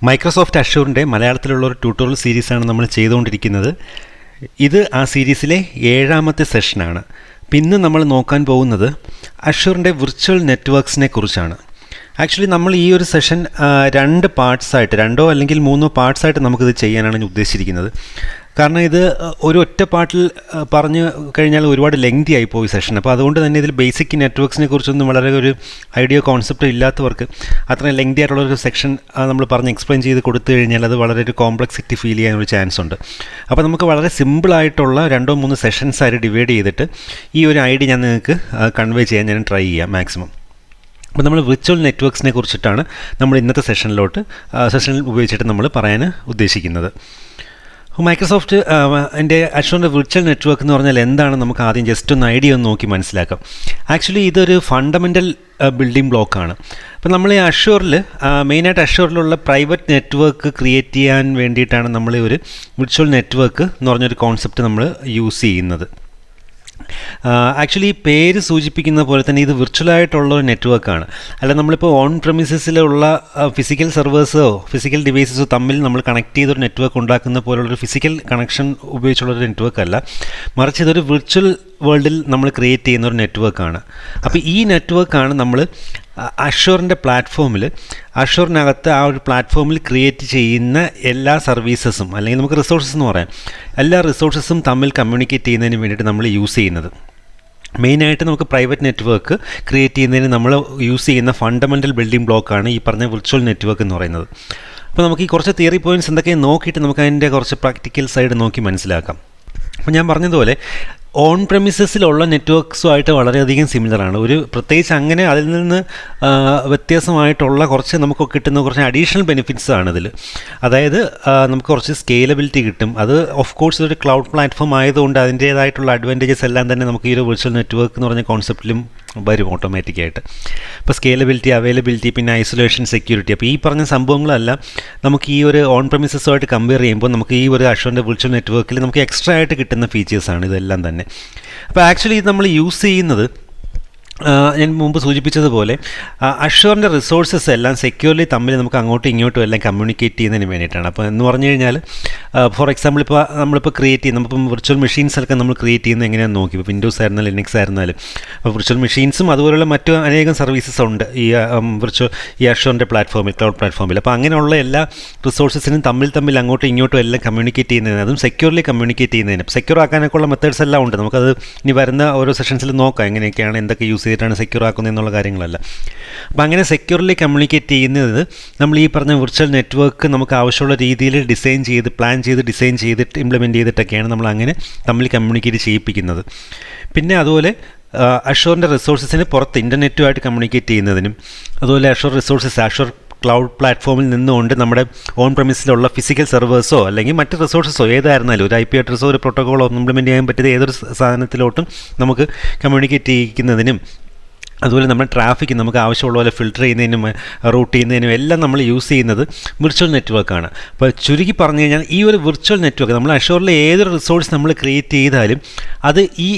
Microsoft അഷ്യൂറിൻ്റെ മലയാളത്തിലുള്ള ഒരു tutorial സീരീസാണ് നമ്മൾ ചെയ്തുകൊണ്ടിരിക്കുന്നത്. ഇത് ആ സീരീസിലെ 7ാമത്തെ സെഷനാണ്. ഇന്ന് നമ്മൾ നോക്കാൻ പോകുന്നത് അഷ്യൂറിൻ്റെ വിർച്വൽ നെറ്റ്വർക്ക്സിനെ കുറിച്ചാണ്. ആക്ച്വലി നമ്മൾ ഈ ഒരു സെഷൻ 2 പാർട്സായിട്ട് 2 അല്ലെങ്കിൽ 3 പാർട്സായിട്ട് നമുക്കിത് ചെയ്യാനാണ് ഉദ്ദേശിച്ചിരിക്കുന്നത്. കാരണം ഇത് ഒരു ഒറ്റ പാർട്ടിൽ പറഞ്ഞു കഴിഞ്ഞാൽ ഒരുപാട് ലെങ്തി ആയിപ്പോയി സെഷൻ. അപ്പോൾ അതുകൊണ്ട് തന്നെ ഇതിൽ ബേസിക് നെറ്റ്വർക്ക്സിനെ കുറിച്ചൊന്നും വളരെ ഒരു ഐഡിയ കോൺസെപ്റ്റ് ഇല്ലാത്തവർക്ക് അത്രയും ലെങ്തി ആയിട്ടുള്ളൊരു സെക്ഷൻ നമ്മൾ പറഞ്ഞ് എക്സ്പ്ലെയിൻ ചെയ്ത് കൊടുത്തു കഴിഞ്ഞാൽ അത് വളരെ ഒരു കോംപ്ലക്സിറ്റി ഫീൽ ചെയ്യാനൊരു ചാൻസ് ഉണ്ട്. അപ്പോൾ നമുക്ക് വളരെ സിമ്പിളായിട്ടുള്ള 2-3 സെഷൻസായിട്ട് ഡിവൈഡ് ചെയ്തിട്ട് ഈ ഒരു ഐഡിയ ഞാൻ നിങ്ങൾക്ക് കൺവേ ചെയ്യാൻ ഞാൻ ട്രൈ ചെയ്യാം മാക്സിമം. അപ്പോൾ നമ്മൾ വിർച്വൽ നെറ്റ്വർക്ക്സിനെ കുറിച്ചിട്ടാണ് നമ്മൾ ഇന്നത്തെ സെഷനിൽ ഉപയോഗിച്ചിട്ട് നമ്മൾ പറയാൻ ഉദ്ദേശിക്കുന്നത്. മൈക്രോസോഫ്റ്റ് അഷ്യൂറിൻ്റെ വിർച്വൽ നെറ്റ്വർക്ക് എന്ന് പറഞ്ഞാൽ എന്താണ് നമുക്ക് ആദ്യം ജസ്റ്റ് ഒന്ന് ഐഡിയ ഒന്ന് നോക്കി മനസ്സിലാക്കാം. ആക്ച്വലി ഇതൊരു ഫണ്ടമെൻ്റൽ ബിൽഡിംഗ് ബ്ലോക്കാണ്. അപ്പോൾ നമ്മൾ ഈ അഷ്യൂറിൽ മെയിനായിട്ട് അഷ്യൂറിലുള്ള പ്രൈവറ്റ് നെറ്റ്വർക്ക് ക്രിയേറ്റ് ചെയ്യാൻ വേണ്ടിയിട്ടാണ് നമ്മൾ ഒരു വിർച്വൽ നെറ്റ്വർക്ക് എന്ന് പറഞ്ഞൊരു കോൺസെപ്റ്റ് നമ്മൾ യൂസ് ചെയ്യുന്നത്. ആക്ച്വലി ഈ പേര് സൂചിപ്പിക്കുന്ന പോലെ തന്നെ ഇത് വിർച്വലായിട്ടുള്ള ഒരു നെറ്റ്വർക്കാണ്. അല്ല നമ്മളിപ്പോൾ ഓൺ പ്രെമിസസിലുള്ള ഫിസിക്കൽ സെർവേഴ്സോ ഫിസിക്കൽ ഡിവൈസസോ തമ്മിൽ നമ്മൾ കണക്ട് ചെയ്തൊരു നെറ്റ്വർക്ക് ഉണ്ടാക്കുന്ന പോലുള്ളൊരു ഫിസിക്കൽ കണക്ഷൻ ഉപയോഗിച്ചുള്ളൊരു നെറ്റ്വർക്ക് അല്ല, മറിച്ച് ഇതൊരു വിർച്വൽ വേൾഡിൽ നമ്മൾ ക്രിയേറ്റ് ചെയ്യുന്ന ഒരു നെറ്റ്വർക്കാണ്. അപ്പോൾ ഈ നെറ്റ്വർക്കാണ് നമ്മൾ അഷ്യൂറിൻ്റെ പ്ലാറ്റ്ഫോമിൽ അഷ്യൂറിനകത്ത് ആ ഒരു പ്ലാറ്റ്ഫോമിൽ ക്രിയേറ്റ് ചെയ്യുന്ന എല്ലാ സർവീസസും അല്ലെങ്കിൽ നമുക്ക് റിസോഴ്സസ് എന്ന് പറയാം, എല്ലാ റിസോഴ്സസും തമ്മിൽ കമ്മ്യൂണിക്കേറ്റ് ചെയ്യുന്നതിന് വേണ്ടിയിട്ട് നമ്മൾ യൂസ് ചെയ്യുന്നത്. മെയിനായിട്ട് നമുക്ക് പ്രൈവറ്റ് നെറ്റ്വർക്ക് ക്രിയേറ്റ് ചെയ്യുന്നതിന് നമ്മൾ യൂസ് ചെയ്യുന്ന ഫണ്ടമെൻ്റൽ ബിൽഡിംഗ് ബ്ലോക്കാണ് ഈ പറഞ്ഞ വിർച്വൽ നെറ്റ്വർക്ക് എന്ന് പറയുന്നത്. അപ്പോൾ നമുക്ക് ഈ കുറച്ച് തിയറി പോയിൻറ്റ്സ് എന്തൊക്കെയാണ് നോക്കിയിട്ട് നമുക്ക് അതിൻ്റെ കുറച്ച് പ്രാക്ടിക്കൽ സൈഡ് നോക്കി മനസ്സിലാക്കാം. അപ്പോൾ ഞാൻ പറഞ്ഞതുപോലെ ഓൺ പ്രെമിസസിലുള്ള നെറ്റ്വർക്ക്സുമായിട്ട് വളരെയധികം സിമിലറാണ്. ഒരു പ്രത്യേകിച്ച് അങ്ങനെ അതിൽ നിന്ന് വ്യത്യാസമായിട്ടുള്ള കുറച്ച് നമുക്ക് കിട്ടുന്ന കുറച്ച് അഡീഷണൽ ബെനിഫിറ്റ്സ് ആണ് ഇതിൽ. അതായത് നമുക്ക് കുറച്ച് സ്കെയിലബിലിറ്റി കിട്ടും. അത് ഓഫ് കോഴ്സ് ഒരു ക്ലൗഡ് പ്ലാറ്റ്ഫോം ആയതുകൊണ്ട് അതിൻ്റേതായിട്ടുള്ള അഡ്വാൻറ്റേജസ് എല്ലാം തന്നെ നമുക്ക് ഈ ഒരു വിർച്വൽ നെറ്റ്വർക്ക് എന്ന് പറഞ്ഞ കോൺസെപ്റ്റിലും വരും ഓട്ടോമാറ്റിക്കായിട്ട്. ഇപ്പോൾ സ്കെയിലബിലിറ്റി, അവൈലബിലിറ്റി, പിന്നെ ഐസൊലേഷൻ, സെക്യൂരിറ്റി, അപ്പോൾ ഈ പറഞ്ഞ സംഭവങ്ങളെല്ലാം നമുക്ക് ഈ ഒരു ഓൺ പ്രെമിസസുമായിട്ട് കമ്പയർ ചെയ്യുമ്പോൾ നമുക്ക് ഈ ഒരു അഷ്യൂറിൻ്റെ വിർച്വൽ നെറ്റ്വർക്കിൽ നമുക്ക് എക്സ്ട്രാ ആയിട്ട് കിട്ടുന്ന ഫീച്ചേഴ്സാണ് ഇതെല്ലാം തന്നെ. അപ്പോൾ ആക്ച്വലി ഇത് നമ്മൾ യൂസ് ചെയ്യുന്നത് ഞാൻ മുമ്പ് സൂചിപ്പിച്ചതുപോലെ അഷ്യൂറിൻ്റെ റിസോഴ്സസ് എല്ലാം സെക്യൂർലി തമ്മിൽ നമുക്ക് അങ്ങോട്ടും ഇങ്ങോട്ടും എല്ലാം കമ്മ്യൂണിക്കേറ്റ് ചെയ്യുന്നതിന് വേണ്ടിയിട്ടാണ്. അപ്പോൾ എന്ന് പറഞ്ഞു കഴിഞ്ഞാൽ ഫോർ എക്സാമ്പിൾ ഇപ്പോൾ നമ്മളിപ്പോൾ ക്രിയേറ്റ് ചെയ്യുന്ന നമ്മളിപ്പം വിർച്വൽ മെഷീൻസൊക്കെ നമ്മൾ ക്രിയേറ്റ് ചെയ്യുന്നത് എങ്ങനെയാണെന്ന് നോക്കി. ഇപ്പോൾ വിൻഡോസ് ആയിരുന്നാലും ലിനക്സ് ആയിരുന്നാലും അപ്പോൾ വിർച്വൽ മെഷീൻസും അതുപോലുള്ള മറ്റു അനേകം സർവീസസ് ഉണ്ട് ഈ അഷ്യൂറിൻ്റെ പ്ലാറ്റ്ഫോമിൽ, ക്ലൗഡ് പ്ലാറ്റ്ഫോമിൽ. അപ്പോൾ അങ്ങനെയുള്ള എല്ലാ റിസോഴ്സസിനും തമ്മിൽ അങ്ങോട്ടും ഇങ്ങോട്ടും എല്ലാം കമ്മ്യൂണിക്കേറ്റ് ചെയ്യുന്നതിന്, അതും സെക്യൂർലി കമ്മ്യൂണിക്കേറ്റ് ചെയ്യുന്നതിന്, സെക്യൂർ ആക്കാനൊക്കെ ഉള്ള മെത്തേഡ്സ് എല്ലാം ഉണ്ട്. നമുക്കത് ഇനി വരുന്ന ഓരോ സെഷൻസിൽ നോക്കാം എങ്ങനെയൊക്കെയാണ്, എന്തൊക്കെ യൂസ് ചെയ്തിട്ടാണ് സെക്യൂർ ആക്കുന്നത് എന്നുള്ള കാര്യങ്ങളല്ല. അപ്പോൾ അങ്ങനെ സെക്യൂർലി കമ്മ്യൂണിക്കേറ്റ് ചെയ്യുന്നത് നമ്മൾ ഈ പറഞ്ഞ വിർച്വൽ നെറ്റ്വർക്ക് നമുക്ക് ആവശ്യമുള്ള രീതിയിൽ പ്ലാൻ ചെയ്ത് ഡിസൈൻ ചെയ്തിട്ട് ഇംപ്ലിമെൻറ്റ് ചെയ്തിട്ടൊക്കെയാണ് നമ്മൾ അങ്ങനെ തമ്മിൽ കമ്മ്യൂണിക്കേറ്റ് ചെയ്യിപ്പിക്കുന്നത്. പിന്നെ അതുപോലെ അഷ്യൂറിൻ്റെ റിസോഴ്സസിന് പുറത്ത് ഇൻ്റർനെറ്റുമായിട്ട് കമ്മ്യൂണിക്കേറ്റ് ചെയ്യുന്നതിനും, അതുപോലെ അഷ്യൂർ ക്ലൗഡ് പ്ലാറ്റ്ഫോമിൽ നിന്നുകൊണ്ട് നമ്മുടെ ഓൺ പ്രെമിസിലുള്ള ഫിസിക്കൽ സെർവേഴ്സോ അല്ലെങ്കിൽ മറ്റ് റിസോഴ്സസോ ഏതായിരുന്നാലും ഒരു IP അഡ്രസ്സോ ഒരു പ്രോട്ടോക്കോളോ ഇംപ്ലിമെൻറ്റ് ചെയ്യാൻ പറ്റിയ ഏതൊരു സാധനത്തിലോട്ടും നമുക്ക് കമ്മ്യൂണിക്കേറ്റ് ചെയ്യിക്കുന്നതിനും, അതുപോലെ നമ്മുടെ ട്രാഫിക് നമുക്ക് ആവശ്യമുള്ള പോലെ ഫിൽട്ടർ ചെയ്യുന്നതിനും റൂട്ട് ചെയ്യുന്നതിനും എല്ലാം നമ്മൾ യൂസ് ചെയ്യുന്നത് വിർച്വൽ നെറ്റ്വർക്കാണ്. അപ്പോൾ ചുരുക്കി പറഞ്ഞു കഴിഞ്ഞാൽ ഈ ഒരു വിർച്വൽ നെറ്റ്വർക്ക് നമ്മൾ അഷ്യൂറിലെ ഏതൊരു റിസോഴ്സ് നമ്മൾ ക്രിയേറ്റ് ചെയ്താലും അത് ഈ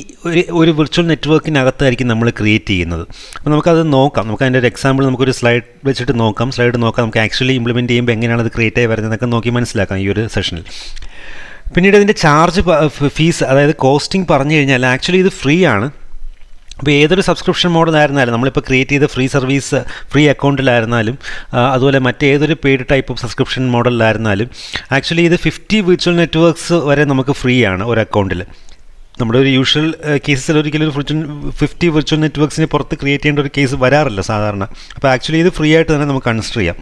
ഒരു വിർച്വൽ നെറ്റ്വർക്കിനകത്തായിരിക്കും നമ്മൾ ക്രിയേറ്റ് ചെയ്യുന്നത്. അപ്പോൾ നമുക്കത് നോക്കാം. നമുക്ക് അതിൻ്റെ ഒരു എക്സാമ്പിൾ നമുക്കൊരു സ്ലൈഡ് വെച്ചിട്ട് നോക്കാം. നമുക്ക് ആക്ച്വലി ഇംപ്ലിമെൻറ്റ് ചെയ്യുമ്പോൾ എങ്ങനെയാണ് അത് ക്രിയേറ്റ് ആയി വരുന്നതെന്നൊക്കെ നോക്കി മനസ്സിലാക്കാം ഈ ഒരു സെഷനിൽ. പിന്നീട് ഇതിൻ്റെ ചാർജ് ഫീസ്, അതായത് കോസ്റ്റിംഗ് പറഞ്ഞു കഴിഞ്ഞാൽ ആക്ച്വലി ഇത് ഫ്രീ ആണ്. അപ്പോൾ ഏതൊരു സബ്സ്ക്രിപ്ഷൻ മോഡലായിരുന്നാലും നമ്മളിപ്പോൾ ക്രിയേറ്റ് ചെയ്ത ഫ്രീ സർവീസ് ഫ്രീ അക്കൗണ്ടിലായിരുന്നാലും അതുപോലെ മറ്റേതൊരു പെയ്ഡ് ടൈപ്പ് ഓഫ് സബ്സ്ക്രിപ്ഷൻ മോഡലിലായിരുന്നാലും ആക്ച്വലി ഇത് 50 വിർച്വൽ നെറ്റ്വർക്ക്സ് വരെ നമുക്ക് ഫ്രീ ആണ് ഒരു അക്കൗണ്ടിൽ. നമ്മുടെ ഒരു യൂഷ്വൽ കേസസിൽ ഒരിക്കലും ഒരു 50 വിർച്വൽ നെറ്റ്വർക്ക്സിന് പുറത്ത് ക്രിയേറ്റ് ചെയ്യേണ്ട ഒരു കേസ് വരാറില്ല സാധാരണ. അപ്പോൾ ആക്ച്വലി ഇത് ഫ്രീ ആയിട്ട് തന്നെ നമുക്ക് കൺസിഡർ ചെയ്യാം,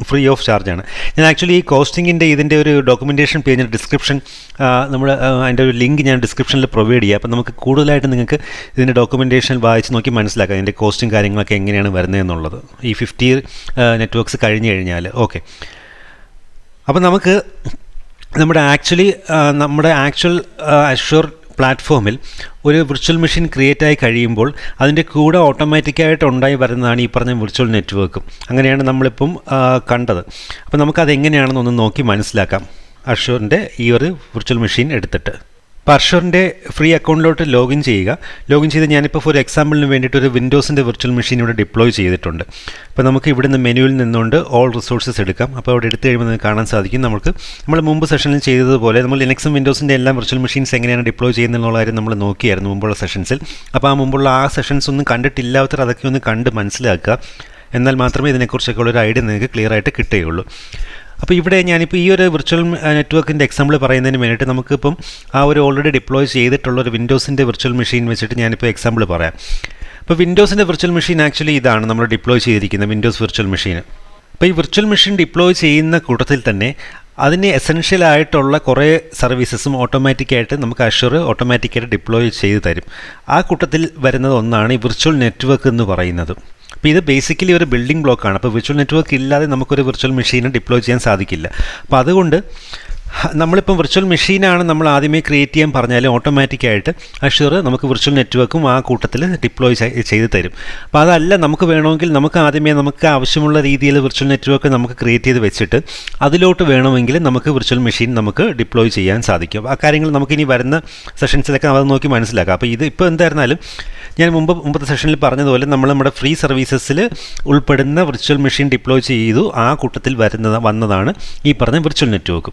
ഫ്രീ ഓഫ് ചാർജാണ്. ഞാൻ ആക്ച്വലി ഈ കോസ്റ്റിങ്ങിൻ്റെ ഇതിൻ്റെ ഒരു ഡോക്യുമെൻറ്റേഷൻ പേജിൻ്റെ ഡിസ്ക്രിപ്ഷൻ അതിൻ്റെ ഒരു ലിങ്ക് ഞാൻ ഡിസ്ക്രിപ്ഷനിൽ പ്രൊവൈഡ് ചെയ്യാം. അപ്പോൾ നമുക്ക് കൂടുതലായിട്ട് നിങ്ങൾക്ക് ഇതിൻ്റെ ഡോക്യുമെൻറ്റേഷൻ വായിച്ച് നോക്കി മനസ്സിലാക്കാം ഇതിൻ്റെ കോസ്റ്റും കാര്യങ്ങളൊക്കെ എങ്ങനെയാണ് വരുന്നതെന്നുള്ളത് ഈ 50 നെറ്റ്വർക്ക്സ് കഴിഞ്ഞ് കഴിഞ്ഞാൽ. ഓക്കെ, അപ്പോൾ നമുക്ക് നമ്മുടെ ആക്ച്വൽ അഷ്യൂർ പ്ലാറ്റ്ഫോമിൽ ഒരു വിർച്വൽ മെഷീൻ ക്രിയേറ്റ് ആയി കഴിയുമ്പോൾ അതിൻ്റെ കൂടെ ഓട്ടോമാറ്റിക്കായിട്ട് ഉണ്ടായി വരുന്നതാണ് ഈ പറഞ്ഞ വിർച്വൽ നെറ്റ്വർക്കും. അങ്ങനെയാണ് നമ്മളിപ്പം കണ്ടത്. അപ്പോൾ നമുക്കതെങ്ങനെയാണെന്നൊന്ന് നോക്കി മനസ്സിലാക്കാം അഷ്യൂറിൻ്റെ ഈ ഒരു വിർച്വൽ മെഷീൻ എടുത്തിട്ട്. അപ്പോൾ അഷ്യൂറിൻ്റെ ഫ്രീ അക്കൗണ്ടിലോട്ട് ലോഗിൻ ചെയ്യുക. ലോഗിൻ ചെയ്ത് ഞാനിപ്പോൾ ഫോർ എക്സാമ്പിളിന് വേണ്ടിയിട്ട് ഒരു വിൻഡോസിൻ്റെ വിർച്വൽ മെഷീൻ ഇവിടെ ഡിപ്ലോയ് ചെയ്തിട്ടുണ്ട്. അപ്പോൾ നമുക്ക് ഇവിടുന്ന് മെനുവിൽ നിന്നുകൊണ്ട് ഓൾ റിസോഴ്സസ് എടുക്കാം. അപ്പോൾ അവിടെ എടുത്തു കഴിയുമ്പോൾ നിങ്ങൾക്ക് കാണാൻ സാധിക്കും നമ്മൾ മുമ്പ് സെഷനിൽ ചെയ്തതുപോലെ നമ്മൾ ലിനക്സും വിൻഡോസിൻ്റെ എല്ലാം വിർച്വൽ മെഷീൻസ് എങ്ങനെയാണ് ഡിപ്ലോയ് ചെയ്യുന്നുള്ള കാര്യം നമ്മൾ നോക്കിയായിരുന്നു മുമ്പുള്ള സെഷൻസിൽ. അപ്പോൾ ആ മുമ്പുള്ള ആ സെഷൻസ് ഒന്നും കണ്ടിട്ടില്ലാത്തവർ അതൊക്കെ ഒന്ന് കണ്ട് മനസ്സിലാക്കുക. എന്നാൽ മാത്രമേ ഇതിനെക്കുറിച്ചൊക്കെ ഉള്ളൊരു ഐഡിയ നിങ്ങൾക്ക് ക്ലിയർ ആയിട്ട് കിട്ടുകയുള്ളൂ. അപ്പോൾ ഇവിടെ ഞാനിപ്പോൾ ഈ ഒരു വിർച്വൽ നെറ്റ്വർക്കിൻ്റെ എക്സാമ്പിൾ പറയുന്നതിന് വേണ്ടിയിട്ട് നമുക്കിപ്പം ആ ഒരു ഓൾറെഡി ഡിപ്ലോയ് ചെയ്തിട്ടുള്ള ഒരു വിൻഡോസിൻ്റെ വിർച്വൽ മെഷീൻ വെച്ചിട്ട് ഞാനിപ്പോൾ എക്സാമ്പിൾ പറയാം. അപ്പോൾ വിൻഡോസിൻ്റെ വിർച്വൽ മെഷീൻ ആക്ച്വലി ഇതാണ് നമ്മൾ ഡിപ്ലോയ് ചെയ്തിരിക്കുന്ന വിൻഡോസ് വിർച്വൽ മെഷീൻ. അപ്പോൾ ഈ വിർച്വൽ മെഷീൻ ഡിപ്ലോയ് ചെയ്യുന്ന കൂട്ടത്തിൽ തന്നെ അതിന് എസെൻഷ്യൽ ആയിട്ടുള്ള കുറേ സർവീസസും ഓട്ടോമാറ്റിക്കായിട്ട് നമുക്ക് അഷ്യൂർ ഓട്ടോമാറ്റിക്കായിട്ട് ഡിപ്ലോയ് ചെയ്ത് തരും. ആ കൂട്ടത്തിൽ വരുന്നത് ഒന്നാണ് ഈ വിർച്വൽ നെറ്റ്വർക്ക് എന്ന് പറയുന്നത്. അപ്പോൾ ഇത് ബേസിക്കലി ഒരു ബിൽഡിംഗ് ബ്ലോക്കാണ്. അപ്പോൾ വിർച്വൽ നെറ്റ്വർക്ക് ഇല്ലാതെ നമുക്കൊരു വിർച്വൽ മെഷീന് ഡിപ്ലോയ് ചെയ്യാൻ സാധിക്കില്ല. അപ്പോൾ അതുകൊണ്ട് നമ്മളിപ്പം വിർച്വൽ മെഷീനാണ് നമ്മൾ ആദ്യമേ ക്രിയേറ്റ് ചെയ്യാൻ പറഞ്ഞാലും ഓട്ടോമാറ്റിക്കായിട്ട് അഷ്യൂർ നമുക്ക് വിർച്വൽ നെറ്റ്വർക്കും ആ കൂട്ടത്തിൽ ഡിപ്ലോയ് ചെയ്ത് തരും. അപ്പോൾ അതല്ല, നമുക്ക് വേണമെങ്കിൽ നമുക്ക് ആദ്യമേ നമുക്ക് ആവശ്യമുള്ള രീതിയിൽ വിർച്വൽ നെറ്റ്വർക്ക് നമുക്ക് ക്രിയേറ്റ് ചെയ്ത് വെച്ചിട്ട് അതിലോട്ട് വേണമെങ്കിൽ നമുക്ക് വിർച്വൽ മെഷീൻ നമുക്ക് ഡിപ്ലോയ് ചെയ്യാൻ സാധിക്കും. ആ കാര്യങ്ങൾ നമുക്കിനി വരുന്ന സെഷൻസിലൊക്കെ അത് നോക്കി മനസ്സിലാക്കാം. അപ്പോൾ ഇത് ഇപ്പോൾ എന്തായിരുന്നാലും ഞാൻ മുമ്പത്തെ സെഷനിൽ പറഞ്ഞതുപോലെ നമ്മുടെ ഫ്രീ സർവീസസിൽ ഉൾപ്പെടുന്ന വിർച്വൽ മെഷീൻ ഡിപ്ലോയ് ചെയ്തു ആ കൂട്ടത്തിൽ വന്നതാണ് ഈ പറഞ്ഞ വിർച്വൽ നെറ്റ്വർക്ക്.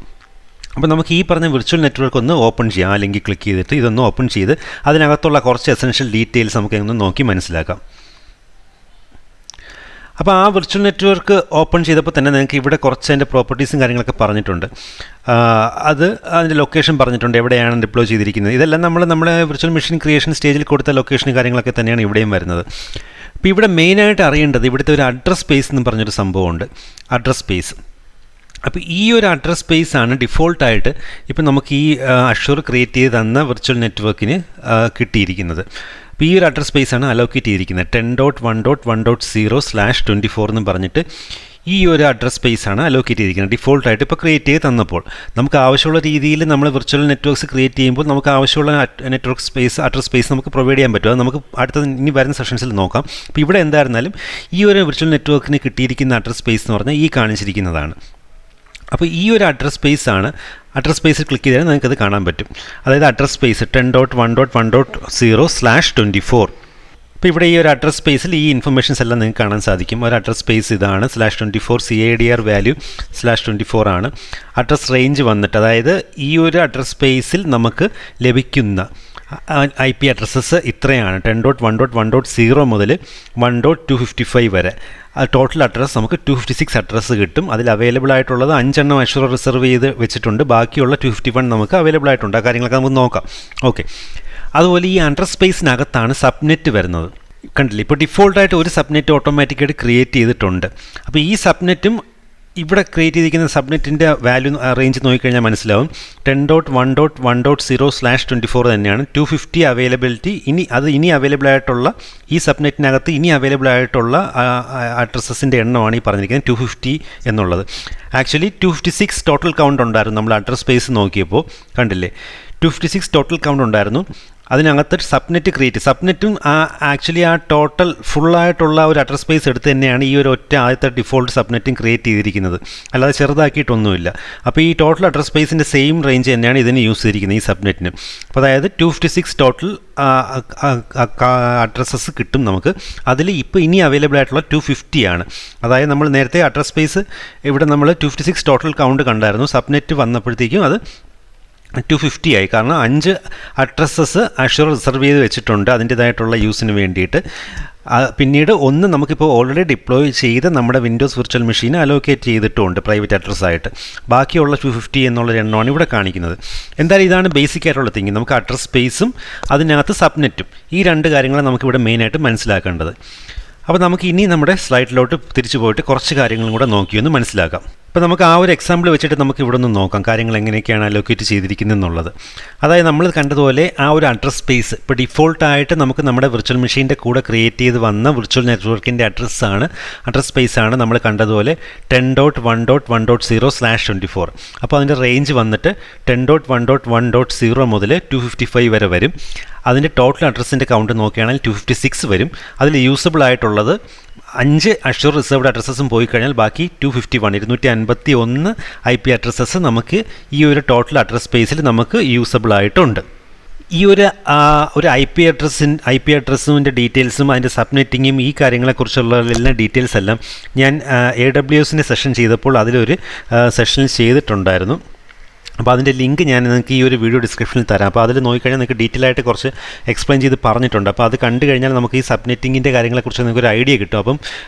അപ്പോൾ നമുക്ക് ഈ പറഞ്ഞ വിർച്വൽ നെറ്റ്വർക്ക് ഒന്ന് ഓപ്പൺ ചെയ്യാം. ആ ലിങ്കിൽ ക്ലിക്ക് ചെയ്തിട്ട് ഇതൊന്ന് ഓപ്പൺ ചെയ്ത് അതിനകത്തുള്ള കുറച്ച് എസെൻഷ്യൽ ഡീറ്റെയിൽസ് നമുക്ക് ഒന്ന് നോക്കി മനസ്സിലാക്കാം. അപ്പോൾ ആ വിർച്വൽ നെറ്റ്വർക്ക് ഓപ്പൺ ചെയ്തപ്പോൾ തന്നെ നിങ്ങൾക്ക് ഇവിടെ കുറച്ച് അതിൻ്റെ പ്രോപ്പർട്ടീസും കാര്യങ്ങളൊക്കെ പറഞ്ഞിട്ടുണ്ട്. അതിൻ്റെ ലൊക്കേഷൻ പറഞ്ഞിട്ടുണ്ട്, എവിടെയാണ് ഡിപ്ലോയ് ചെയ്തിരിക്കുന്നത്. ഇതെല്ലാം നമ്മുടെ വിർച്വൽ മെഷീൻ ക്രിയേഷൻ സ്റ്റേജിൽ കൊടുത്ത ലൊക്കേഷനും കാര്യങ്ങളൊക്കെ തന്നെയാണ് ഇവിടെയും വരുന്നത്. അപ്പോൾ ഇവിടെ മെയിനായിട്ട് അറിയേണ്ടത് ഇവിടുത്തെ ഒരു അഡ്രസ് സ്പേസ് എന്ന് പറഞ്ഞൊരു സംഭവമുണ്ട്, അഡ്രസ് സ്പേസ്. അപ്പോൾ ഈ ഒരു അഡ്രസ് സ്പേസ് ആണ് ഡിഫോൾട്ടായിട്ട് ഇപ്പം നമുക്ക് ഈ അഷ്യൂർ ക്രിയേറ്റ് ചെയ്ത് തന്ന വിർച്വൽ നെറ്റ്വർക്കിന് കിട്ടിയിരിക്കുന്നത്. അപ്പോൾ ഈ ഒരു അഡ്രസ് സ്പേസ് ആണ് അലോക്കേറ്റ് ചെയ്തിരിക്കുന്നത് 10.1.1.0/24 എന്ന് പറഞ്ഞിട്ട് ഈ ഒരു അഡ്രസ് സ്പേസ് ആണ് അലോക്കേറ്റ് ചെയ്തിരിക്കുന്നത് ഡിഫോൾട്ടായിട്ട് ഇപ്പോൾ ക്രിയേറ്റ് ചെയ്ത് തന്നപ്പോൾ. നമുക്ക് ആവശ്യമുള്ള രീതിയിൽ നമ്മൾ വിർച്വൽ നെറ്റ്വർക്ക്സ് ക്രിയേറ്റ് ചെയ്യുമ്പോൾ നമുക്ക് ആവശ്യമുള്ള നെറ്റ്വർക്ക് സ്പേസ് അഡ്രസ് സ്പേസ് നമുക്ക് പ്രൊവൈഡ് ചെയ്യാൻ പറ്റും. അത് നമുക്ക് അടുത്ത ഇനി വരുന്ന സെഷൻസിൽ നോക്കാം. അപ്പോൾ ഇവിടെ എന്തായിരുന്നാലും ഈ ഒരു വിർച്വൽ നെറ്റ്വർക്കിന് കിട്ടിയിരിക്കുന്ന അഡ്രസ് സ്പേസ് എന്ന് പറഞ്ഞാൽ ഈ കാണിച്ചിരിക്കുന്നതാണ്. അപ്പോൾ ഈ ഒരു അഡ്രസ് സ്പേസ് ആണ്. അഡ്രസ് സ്പേസിൽ ക്ലിക്ക് ചെയ്താൽ നിങ്ങൾക്കത് കാണാൻ പറ്റും. അതായത് അഡ്രസ് സ്പേസ് 10.1.1.0/24. അപ്പോൾ ഇവിടെ ഈ ഒരു അഡ്രസ് സ്പേസിൽ ഈ ഇൻഫർമേഷൻസ് എല്ലാം നിങ്ങൾക്ക് കാണാൻ സാധിക്കും. ഒരു അഡ്രസ് സ്പേസ് ഇതാണ് /24 CADR വാല്യൂ /24 ആണ്. അഡ്രസ് റേഞ്ച് വന്നിട്ട് അതായത് ഈ ഒരു അഡ്രസ് സ്പേസിൽ നമുക്ക് ലഭിക്കുന്ന IP അഡ്രസ്സസ് ഇത്രയാണ് 10.1.1.0 മുതൽ 1.255 വരെ. ടോട്ടൽ അഡ്രസ്സ് നമുക്ക് 256 അഡ്രസ്സ് കിട്ടും. അതിൽ അവൈലബിൾ ആയിട്ടുള്ളത് 5 എണ്ണം അഷ്യൂർ റിസർവ് ചെയ്ത് വെച്ചിട്ടുണ്ട്. ബാക്കിയുള്ള 251 നമുക്ക് അവൈലബിൾ ആയിട്ടുണ്ട്. ആ കാര്യങ്ങളൊക്കെ നമുക്ക് നോക്കാം. ഓക്കെ, അതുപോലെ ഈ അഡ്രസ് സ്പേസിനകത്താണ് സബ്നെറ്റ് വരുന്നത്. കണ്ടില്ലേ, ഇപ്പോൾ ഡിഫോൾട്ടായിട്ട് ഒരു സബ്നെറ്റ് ഓട്ടോമാറ്റിക്കായിട്ട് ക്രിയേറ്റ് ചെയ്തിട്ടുണ്ട്. അപ്പോൾ ഈ സബ്നെറ്റും ഇവിടെ ക്രിയേറ്റ് ചെയ്തിരിക്കുന്ന സബ്നെറ്റിൻ്റെ വാല്യൂ റേഞ്ച് നോക്കിക്കഴിഞ്ഞാൽ മനസ്സിലാവും 10.1.1.0/24 തന്നെയാണ്. 250 അവൈലബിലിറ്റി ഇനി അവൈലബിൾ ആയിട്ടുള്ള ഈ സബ്നെറ്റിനകത്ത് ഇനി അവൈലബിൾ ആയിട്ടുള്ള അഡ്രസ്സസിൻ്റെ എണ്ണമാണ് ഈ പറഞ്ഞിരിക്കുന്നത് 250 എന്നുള്ളത്. ആക്ച്വലി 256 ടോട്ടൽ കൗണ്ട് ഉണ്ടായിരുന്നു. നമ്മൾ അഡ്രസ് സ്പേസ് നോക്കിയപ്പോൾ കണ്ടില്ലേ 256 ടോട്ടൽ കൗണ്ട് ഉണ്ടായിരുന്നു. അതിനകത്ത് സബ്നെറ്റും ആക്ച്വലി ആ ടോട്ടൽ ഫുള്ളായിട്ടുള്ള ഒരു അഡ്രസ് സ്പേസ് എടുത്ത് തന്നെയാണ് ഈ ഒരു ആദ്യത്തെ ഡിഫോൾട്ട് സബ്നെറ്റും ക്രിയേറ്റ് ചെയ്തിരിക്കുന്നത്. അല്ലാതെ ചെറുതാക്കിയിട്ടൊന്നുമില്ല. അപ്പോൾ ഈ ടോട്ടൽ അഡ്രസ് സ്പേസിൻ്റെ സെയിം റേഞ്ച് തന്നെയാണ് ഇതിന് യൂസ് ചെയ്തിരിക്കുന്നത് ഈ സബ്നെറ്റിന്. അപ്പോൾ അതായത് 256 ടോട്ടൽ അഡ്രസ്സസ് കിട്ടും നമുക്ക്. അതിൽ ഇപ്പോൾ ഇനി അവൈലബിൾ ആയിട്ടുള്ള 250 ആണ്. അതായത് നമ്മൾ നേരത്തെ അഡ്രസ് സ്പേസ് ഇവിടെ നമ്മൾ 256 ടോട്ടൽ കൗണ്ട് കണ്ടായിരുന്നു. സബ്നെറ്റ് വന്നപ്പോഴത്തേക്കും അത് 250 ആയി. കാരണം 5 അഡ്രസ്സസ് അഷ്യൂർ റിസർവ് ചെയ്ത് വെച്ചിട്ടുണ്ട് അതിൻ്റേതായിട്ടുള്ള യൂസിന് വേണ്ടിയിട്ട്. പിന്നീട് ഒന്ന് നമുക്കിപ്പോൾ ഓൾറെഡി ഡിപ്ലോയ് ചെയ്ത് നമ്മുടെ വിൻഡോസ് വിർച്വൽ മെഷീൻ അലോക്കേറ്റ് ചെയ്തിട്ടുണ്ട് പ്രൈവറ്റ് അഡ്രസ്സായിട്ട്. ബാക്കിയുള്ള 250 എന്നുള്ളൊരു എണ്ണമാണ് ഇവിടെ കാണിക്കുന്നത്. എന്തായാലും ഇതാണ് ബേസിക് ആയിട്ടുള്ള തിങ്കിങ്. നമുക്ക് അഡ്രസ് സ്പേസും അതിനകത്ത് സബ്നെറ്റും ഈ രണ്ട് കാര്യങ്ങളാണ് നമുക്കിവിടെ മെയിനായിട്ട് മനസ്സിലാക്കേണ്ടത്. അപ്പോൾ നമുക്ക് ഇനി നമ്മുടെ സ്ലൈഡിലോട്ട് തിരിച്ചു പോയിട്ട് കുറച്ച് കാര്യങ്ങളും കൂടെ നോക്കിയൊന്ന് മനസ്സിലാക്കാം. അപ്പോൾ നമുക്ക് ആ ഒരു എക്സാമ്പിൾ വെച്ചിട്ട് നമുക്ക് ഇവിടെ നിന്ന് നോക്കാം കാര്യങ്ങൾ എങ്ങനെയൊക്കെയാണ് അലോക്കേറ്റ് ചെയ്തിരിക്കുന്നത് എന്നുള്ളത്. അതായത് നമ്മൾ കണ്ടതുപോലെ ആ ഒരു അഡ്രസ് സ്പേസ് ഇപ്പോൾ ഡിഫോൾട്ടായിട്ട് നമുക്ക് നമ്മുടെ വിർച്വൽ മെഷീൻ്റെ കൂടെ ക്രിയേറ്റ് ചെയ്ത് വന്ന വിർച്വൽ നെറ്റ്വർക്കിൻ്റെ അഡ്രസ് സ്പേസ് ആണ് നമ്മൾ കണ്ടതുപോലെ 10.1.1.0/24. അപ്പോൾ അതിൻ്റെ റേഞ്ച് വന്നിട്ട് 10.1.1.0 മുതൽ 255 വരെ വരും. അതിൻ്റെ ടോട്ടൽ അഡ്രസ്സിൻ്റെ കൗണ്ട് നോക്കുകയാണെങ്കിൽ 256 വരും. അതിൽ യൂസബിൾ ആയിട്ടുള്ളത് 5 അഷ്യൂർ റിസർവ്ഡ് അഡ്രസ്സസും പോയി കഴിഞ്ഞാൽ ബാക്കി 251 IP അഡ്രസ്സസ് നമുക്ക് ഈ ഒരു ടോട്ടൽ അഡ്രസ് സ്പേസിൽ നമുക്ക് യൂസബിൾ ആയിട്ടുണ്ട്. ഈ ഒരു ഐ പി അഡ്രസ്സിൻ്റെ ഡീറ്റെയിൽസും അതിൻ്റെ സബ്നെറ്റിങ്ങും ഈ കാര്യങ്ങളെക്കുറിച്ചുള്ള എല്ലാ ഡീറ്റെയിൽസ് എല്ലാം ഞാൻ AWSൻ്റെ സെഷൻ ചെയ്തപ്പോൾ അതിലൊരു സെഷനിൽ ചെയ്തിട്ടുണ്ടായിരുന്നു. അപ്പോൾ അതിൻ്റെ ലിങ്ക് ഞാൻ നിങ്ങൾക്ക് ഈ ഒരു വീഡിയോ ഡിസ്ക്രിപ്ഷനിൽ തരാം. അപ്പോൾ അതിൽ നോക്കിക്കഴിഞ്ഞാൽ നിങ്ങൾക്ക് ഡീറ്റെയിൽ ആയിട്ട് കുറച്ച് എക്സ്പ്ലെയിൻ ചെയ്ത് പറഞ്ഞിട്ടുണ്ട്. അപ്പോൾ അത് കണ്ടു കഴിഞ്ഞാൽ നമുക്ക് ഈ സബ്നെറ്റിങ്ങിൻ്റെ കാര്യങ്ങളെക്കുറിച്ച് നിങ്ങൾക്ക് ഒരു ഐഡിയ കിട്ടും. അപ്പം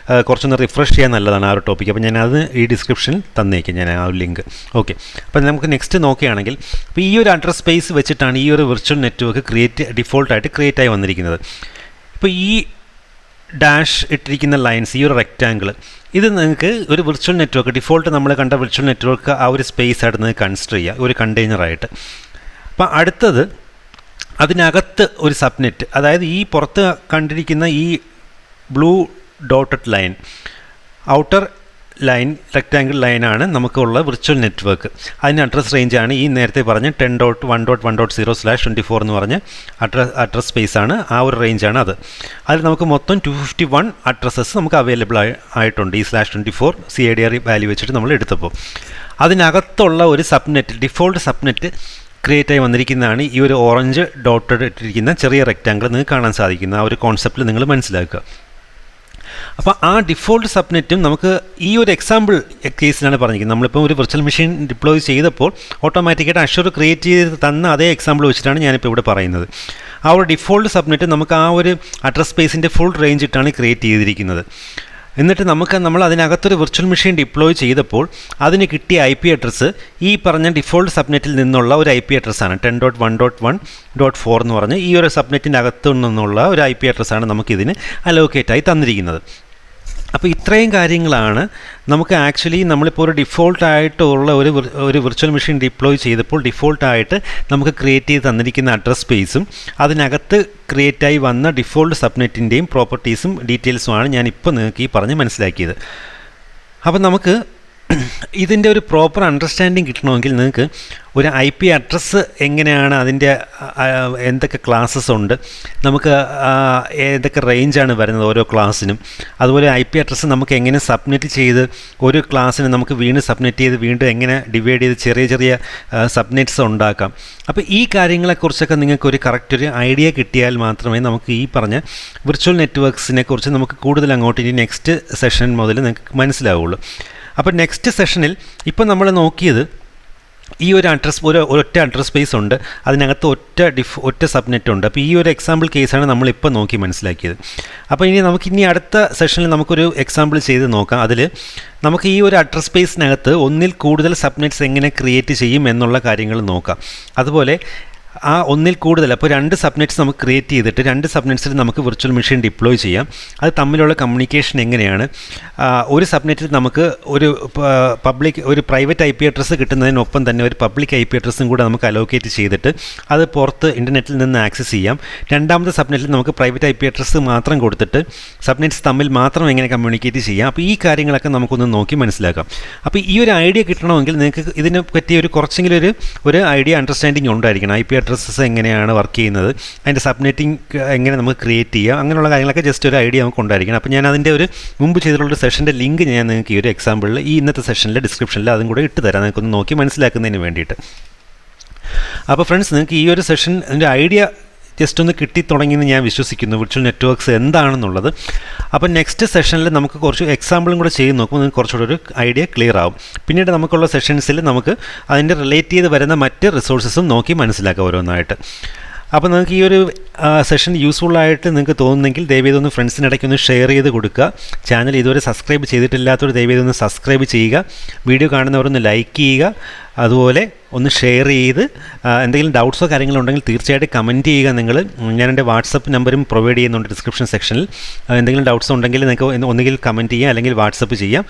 കുറച്ചൊന്ന് റിഫ്രഷ് ചെയ്യാൻ നല്ലതാണ് ആ ഒരു ടോപ്പിക്ക്. അപ്പോൾ ഞാനത് ഈ ഡിസ്ക്രിപ്ഷനിൽ തന്നേക്കും ഞാൻ ആ ഒരു ലിങ്ക്. ഓക്കെ, അപ്പോൾ നമുക്ക് നെക്സ്റ്റ് നോക്കുകയാണെങ്കിൽ അപ്പോൾ ഈ ഒരു അഡ്രസ് സ്പേസ് വെച്ചിട്ടാണ് ഈ ഒരു വിർച്വൽ നെറ്റ്വർക്ക് ഡിഫോൾട്ടായിട്ട് ക്രിയേറ്റ് ആയി വന്നിരിക്കുന്നത്. ഇപ്പോൾ ഈ ഡാഷ് ഇട്ടിരിക്കുന്ന ലൈൻസ്, ഈ ഒരു റെക്റ്റാങ്കിൾ, ഇത് നിങ്ങൾക്ക് ഒരു വിർച്വൽ നെറ്റ്വർക്ക് ഡിഫോൾട്ട് നമ്മൾ കണ്ട വിർച്വൽ നെറ്റ്വർക്ക് ആ ഒരു സ്പേസ് ആയിട്ട് നിങ്ങൾക്ക് കൺസിഡർ ചെയ്യുക ഒരു കണ്ടെയ്നറായിട്ട്. അപ്പോൾ അടുത്തത് അതിനകത്ത് ഒരു സബ്നെറ്റ്, അതായത് ഈ പുറത്ത് കണ്ടിരിക്കുന്ന ഈ blue dotted line, outer line, rectangle ലൈനാണ് നമുക്കുള്ള വിർച്വൽ നെറ്റ്വർക്ക്. അതിന് അഡ്രസ് റേഞ്ചാണ് ഈ നേരത്തെ പറഞ്ഞ 10.1.1.0/24 എന്ന് പറഞ്ഞ അഡ്രസ് സ്പേസാണ്. ആ ഒരു റേഞ്ചാണ് അത്. അതിൽ നമുക്ക് മൊത്തം 251 അഡ്രസ്സസ് നമുക്ക് അവൈലബിൾ ആയിട്ടുണ്ട് ഈ /24 CIDR വാല്യൂ വെച്ചിട്ട് നമ്മൾ എടുത്തപ്പോൾ. അതിനകത്തുള്ള ഒരു സബ്നെറ്റ്, ഡിഫോൾട്ട് സബ്നെറ്റ് ക്രിയേറ്റ് ആയി വന്നിരിക്കുന്നതാണ് ഈ ഒരു ഓറഞ്ച് ഡോട്ടഡ് ഇട്ടിരിക്കുന്ന ചെറിയ റെക്റ്റാങ്കിൾ നിങ്ങൾക്ക് കാണാൻ സാധിക്കുന്ന ആ ഒരു കോൺസെപ്റ്റിൽ നിങ്ങൾ മനസ്സിലാക്കുക. അപ്പോൾ ആ ഡിഫോൾട്ട് സബ്നെറ്റും നമുക്ക് ഈ ഒരു എക്സാമ്പിൾ കേസിലാണ് പറഞ്ഞിരിക്കുന്നത്. നമ്മളിപ്പോൾ ഒരു വിർച്വൽ മെഷീൻ ഡിപ്ലോയ് ചെയ്തപ്പോൾ ഓട്ടോമാറ്റിക്കായിട്ട് അഷ്യൂർ ക്രിയേറ്റ് ചെയ്ത് തന്ന അതേ എക്സാമ്പിൾ വെച്ചിട്ടാണ് ഞാനിപ്പോൾ ഇവിടെ പറയുന്നത്. ആ ഒരു ഡിഫോൾട്ട് സബ്നെറ്റ് നമുക്ക് ആ ഒരു അഡ്രസ് സ്പേസിൻ്റെ ഫുൾ റേഞ്ച് ഇട്ടാണ് ക്രിയേറ്റ് ചെയ്തിരിക്കുന്നത്. എന്നിട്ട് നമ്മൾ അതിനകത്തൊരു വിർച്വൽ മെഷീൻ ഡിപ്ലോയ് ചെയ്തപ്പോൾ അതിന് കിട്ടിയ IP അഡ്രസ്സ് ഈ പറഞ്ഞ ഡിഫോൾട്ട് സബ്നെറ്റിൽ നിന്നുള്ള ഒരു IP അഡ്രസ്സാണ്. 10.1.1.4 എന്ന് പറഞ്ഞ് ഈ ഒരു സബ്നെറ്റിൻ്റെ അകത്തു നിന്നുള്ള ഒരു IP അഡ്രസ്സാണ് നമുക്കിതിന് അലോക്കേറ്റായി തന്നിരിക്കുന്നത്. അപ്പോൾ ഇത്രയും കാര്യങ്ങളാണ് നമുക്ക് ആക്ച്വലി നമ്മളിപ്പോൾ ഒരു ഡിഫോൾട്ടായിട്ടുള്ള ഒരു വിർച്വൽ മെഷീൻ ഡിപ്ലോയ് ചെയ്തപ്പോൾ ഡിഫോൾട്ടായിട്ട് നമുക്ക് ക്രിയേറ്റ് ചെയ്ത് തന്നിരിക്കുന്ന അഡ്രസ് സ്പേസും അതിനകത്ത് ക്രിയേറ്റായി വന്ന ഡിഫോൾട്ട് സബ്നെറ്റിൻ്റെയും പ്രോപ്പർട്ടീസും ഡീറ്റെയിൽസുമാണ് ഞാനിപ്പോൾ നിങ്ങൾക്ക് ഈ പറഞ്ഞ് മനസ്സിലാക്കിയത്. അപ്പോൾ നമുക്ക് ഇതിൻ്റെ ഒരു പ്രോപ്പർ അണ്ടർസ്റ്റാൻഡിങ് കിട്ടണമെങ്കിൽ നിങ്ങൾക്ക് ഒരു IP അഡ്രസ്സ് എങ്ങനെയാണ്, അതിൻ്റെ എന്തൊക്കെ ക്ലാസ്സസ് ഉണ്ട്, നമുക്ക് ഏതൊക്കെ റേഞ്ചാണ് വരുന്നത് ഓരോ ക്ലാസ്സിനും, അതുപോലെ IP അഡ്രസ്സ് നമുക്ക് എങ്ങനെ സബ്നെറ്റ് ചെയ്ത് ഒരു ക്ലാസ്സിന് നമുക്ക് വീണ്ടും സബ്നെറ്റ് ചെയ്ത് വീണ്ടും എങ്ങനെ ഡിവൈഡ് ചെയ്ത് ചെറിയ ചെറിയ സബ്നെറ്റ്സ് ഉണ്ടാക്കാം. അപ്പോൾ ഈ കാര്യങ്ങളെക്കുറിച്ചൊക്കെ നിങ്ങൾക്കൊരു കറക്റ്റ് ഒരു ഐഡിയ കിട്ടിയാൽ മാത്രമേ നമുക്ക് ഈ പറഞ്ഞ വിർച്വൽ നെറ്റ്വർക്ക്സിനെ കുറിച്ച് നമുക്ക് കൂടുതൽ അങ്ങോട്ട് ഇനി നെക്സ്റ്റ് സെഷൻ മുതൽ നിങ്ങൾക്ക് മനസ്സിലാവുള്ളൂ. അപ്പോൾ നെക്സ്റ്റ് സെഷനിൽ ഇപ്പോൾ നമ്മൾ നോക്കിയത് ഈ ഒരു ഒറ്റ അഡ്രസ് സ്പേസ് ഉണ്ട്, അതിനകത്ത് ഒറ്റ സബ്നെറ്റ് ഉണ്ട്. അപ്പോൾ ഈ ഒരു എക്സാമ്പിൾ കേസാണ് നമ്മളിപ്പോൾ നോക്കി മനസ്സിലാക്കിയത്. അപ്പോൾ ഇനി അടുത്ത സെഷനിൽ നമുക്കൊരു എക്സാമ്പിൾ ചെയ്ത് നോക്കാം. അതിൽ നമുക്ക് ഈ ഒരു അഡ്രസ് സ്പേസിനകത്ത് ഒന്നിൽ കൂടുതൽ സബ്നെറ്റ്സ് എങ്ങനെ ക്രിയേറ്റ് ചെയ്യും എന്നുള്ള കാര്യങ്ങൾ നോക്കാം. അതുപോലെ ആ ഒന്നിൽ കൂടുതൽ, അപ്പോൾ 2 സബ്നെറ്റ്സ് നമുക്ക് ക്രിയേറ്റ് ചെയ്തിട്ട് 2 സബ്നെറ്റ്സിൽ നമുക്ക് വിർച്വൽ മെഷീൻ ഡിപ്ലോയ് ചെയ്യാം. അത് തമ്മിലുള്ള കമ്മ്യൂണിക്കേഷൻ എങ്ങനെയാണ്, ഒരു സബ്നെറ്റിൽ നമുക്ക് ഒരു പ്രൈവറ്റ് IP അഡ്രസ്സ് കിട്ടുന്നതിനൊപ്പം തന്നെ ഒരു പബ്ലിക് IP അഡ്രസ്സും കൂടെ നമുക്ക് അലോക്കേറ്റ് ചെയ്തിട്ട് അത് പുറത്ത് ഇൻ്റർനെറ്റിൽ നിന്ന് ആക്സസ് ചെയ്യാം. രണ്ടാമത്തെ സബ്നെറ്റിൽ നമുക്ക് പ്രൈവറ്റ് IP അഡ്രസ്സ് മാത്രം കൊടുത്തിട്ട് സബ്നെറ്റ്സ് തമ്മിൽ മാത്രം എങ്ങനെ കമ്മ്യൂണിക്കേറ്റ് ചെയ്യാം. അപ്പോൾ ഈ കാര്യങ്ങളൊക്കെ നമുക്കൊന്ന് നോക്കി മനസ്സിലാക്കാം. അപ്പോൾ ഈ ഒരു ഐഡിയ കിട്ടണമെങ്കിൽ നിങ്ങൾക്ക് ഇതിനെ പറ്റി കുറച്ചെങ്കിലും ഒരു ഐഡിയ അണ്ടർസ്റ്റാൻഡിങ് ഉണ്ടായിരിക്കണം. IP അഡ്രസ്സസ് എങ്ങനെയാണ് വർക്ക് ചെയ്യുന്നത്, അതിൻ്റെ സബ്നെറ്റിംഗ് എങ്ങനെ നമുക്ക് ക്രിയേറ്റ് ചെയ്യാം, അങ്ങനെയുള്ള കാര്യങ്ങളൊക്കെ ജസ്റ്റ് ഒരു ഐഡിയ നമുക്ക് ഉണ്ടായിരിക്കണം. അപ്പോൾ ഞാൻ അതിൻ്റെ ഒരു മുമ്പ് ചെയ്തിട്ടുള്ള സെഷൻ്റെ ലിങ്ക് ഞാൻ നിങ്ങൾക്ക് ഈ ഒരു എക്സാമ്പിളിൽ ഈ ഇന്നത്തെ സെഷനിലെ ഡിസ്ക്രിപ്ഷനിൽ അതും കൂടെ ഇട്ട് തരാം, നിങ്ങൾക്കൊന്ന് നോക്കി മനസ്സിലാക്കുന്നതിന് വേണ്ടിയിട്ട്. അപ്പോൾ ഫ്രണ്ട്സ്, നിങ്ങൾക്ക് ഈ ഒരു സെഷൻ അതിൻ്റെ ഐഡിയ ജസ്റ്റ് ഒന്ന് കിട്ടിത്തുടങ്ങിയെന്ന് ഞാൻ വിശ്വസിക്കുന്നു, വിർച്വൽ നെറ്റ്വർക്ക്സ് എന്താണെന്നുള്ളത്. അപ്പോൾ നെക്സ്റ്റ് സെഷനിൽ നമുക്ക് കുറച്ച് എക്സാമ്പിളും കൂടെ ചെയ്ത് നോക്കുമ്പോൾ നിങ്ങൾക്ക് കുറച്ചുകൂടെ ഒരു ഐഡിയ ക്ലിയർ ആവും. പിന്നീട് നമുക്കുള്ള സെഷൻസിൽ നമുക്ക് അതിൻ്റെ റിലേറ്റ് ചെയ്ത് വരുന്ന മറ്റ് റിസോഴ്സസും നോക്കി മനസ്സിലാക്കാം ഓരോന്നായിട്ട്. അപ്പോൾ നിങ്ങൾക്ക് ഈ ഒരു സെഷൻ യൂസ്ഫുള്ളായിട്ട് നിങ്ങൾക്ക് തോന്നുന്നെങ്കിൽ ദയവേതൊന്ന് ഫ്രണ്ട്സിനിടയ്ക്ക് ഒന്ന് ഷെയർ ചെയ്ത് കൊടുക്കുക. ചാനൽ ഇതുവരെ സബ്സ്ക്രൈബ് ചെയ്തിട്ടില്ലാത്തവർ ദയവേതൊന്ന് സബ്സ്ക്രൈബ് ചെയ്യുക. വീഡിയോ കാണുന്നവരൊന്ന് ലൈക്ക് ചെയ്യുക. അതുപോലെ ഒന്ന് ഷെയർ ചെയ്ത് എന്തെങ്കിലും ഡൗട്ട്സോ കാര്യങ്ങളോ ഉണ്ടെങ്കിൽ തീർച്ചയായിട്ടും കമൻറ്റ് ചെയ്യുക. ഞാൻ എൻ്റെ വാട്സപ്പ് നമ്പറും പ്രൊവൈഡ് ചെയ്യുന്നുണ്ട് ഡിസ്ക്രിപ്ഷൻ സെക്ഷനിൽ. എന്തെങ്കിലും ഡൗട്ട്സ് ഉണ്ടെങ്കിൽ നിങ്ങൾക്ക് ഒന്നുകിൽ കമൻറ്റ് ചെയ്യാം, അല്ലെങ്കിൽ വാട്സപ്പ് ചെയ്യാം.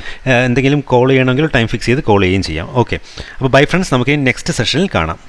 എന്തെങ്കിലും കോൾ ചെയ്യണമെങ്കിൽ ടൈം ഫിക്സ് ചെയ്ത് കോൾ ചെയ്യുകയും ചെയ്യാം. ഓക്കെ, അപ്പോൾ ബൈ ഫ്രണ്ട്സ്, നമുക്ക് നെക്സ്റ്റ് സെഷനിൽ കാണാം.